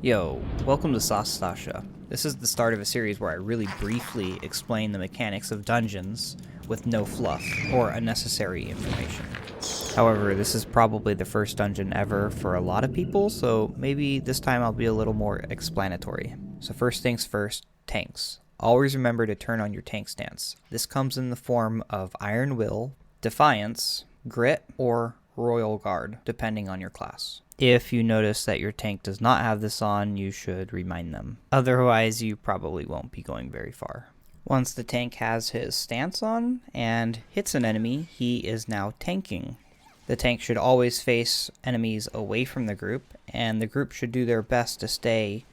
Yo, welcome to Sastasha. This is the start of a series where I really briefly explain the mechanics of dungeons with no fluff or unnecessary information. However, this is probably the first dungeon ever for a lot of people, so maybe this time I'll be a little more explanatory. So first things first, tanks. Always remember to turn on your tank stance. This comes in the form of Iron Will, Defiance, Grit, or Royal Guard, depending on your class. If you notice that your tank does not have this on, you should remind them. Otherwise, you probably won't be going very far. Once the tank has his stance on and hits an enemy, he is now tanking. The tank should always face enemies away from the group, and the group should do their best to stay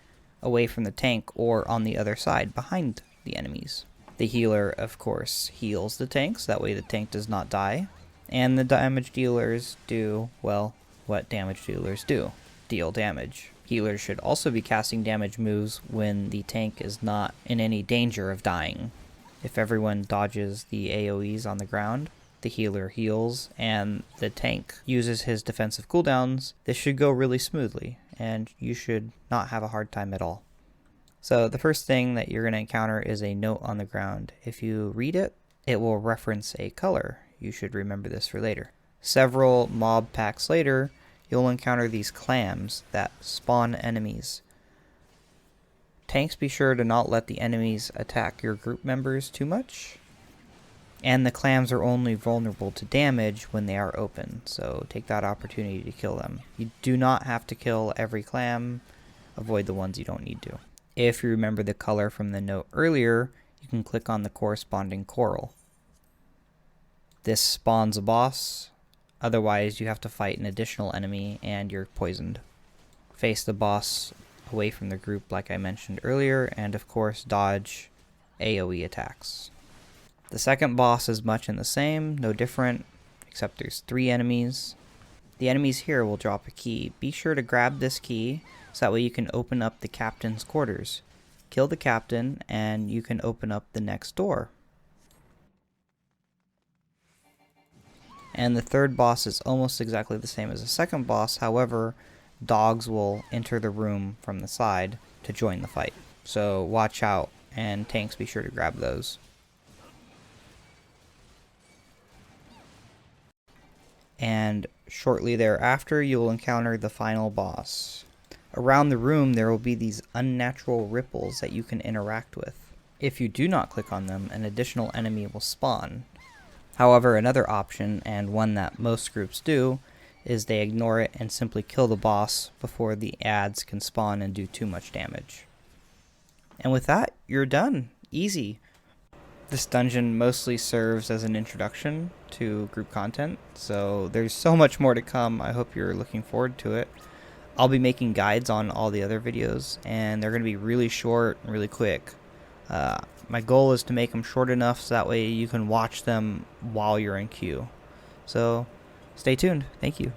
away from the tank or on the other side behind the enemies. The healer, of course, heals the tank, so that way the tank does not die. And the damage dealers do, well, what damage dealers do: deal damage. Healers should also be casting damage moves when the tank is not in any danger of dying. If everyone dodges the AoEs on the ground, the healer heals, and the tank uses his defensive cooldowns, this should go really smoothly, and you should not have a hard time at all. So the first thing that you're going to encounter is a note on the ground. If you read it, it will reference a color. You should remember this for later. Several mob packs later, you'll encounter these clams that spawn enemies. Tanks, be sure to not let the enemies attack your group members too much. And the clams are only vulnerable to damage when they are open, so take that opportunity to kill them. You do not have to kill every clam. Avoid the ones you don't need to. If you remember the color from the note earlier, you can click on the corresponding coral. This spawns a boss. Otherwise, you have to fight an additional enemy and you're poisoned. Face the boss away from the group like I mentioned earlier, and of course dodge AoE attacks. The second boss is much in the same, no different, except there's 3 enemies. The enemies here will drop a key. Be sure to grab this key so that way you can open up the captain's quarters. Kill the captain and you can open up the next door. And the third boss is almost exactly the same as the second boss. However, dogs will enter the room from the side to join the fight. So watch out, and tanks, be sure to grab those. And shortly thereafter, you will encounter the final boss. Around the room, there will be these unnatural ripples that you can interact with. If you do not click on them, an additional enemy will spawn. However, another option, and one that most groups do, is they ignore it and simply kill the boss before the ads can spawn and do too much damage. And with that, you're done. Easy. This dungeon mostly serves as an introduction to group content, so there's so much more to come. I hope you're looking forward to it. I'll be making guides on all the other videos, and they're going to be really short and really quick. My goal is to make them short enough so that way you can watch them while you're in queue. So stay tuned. Thank you.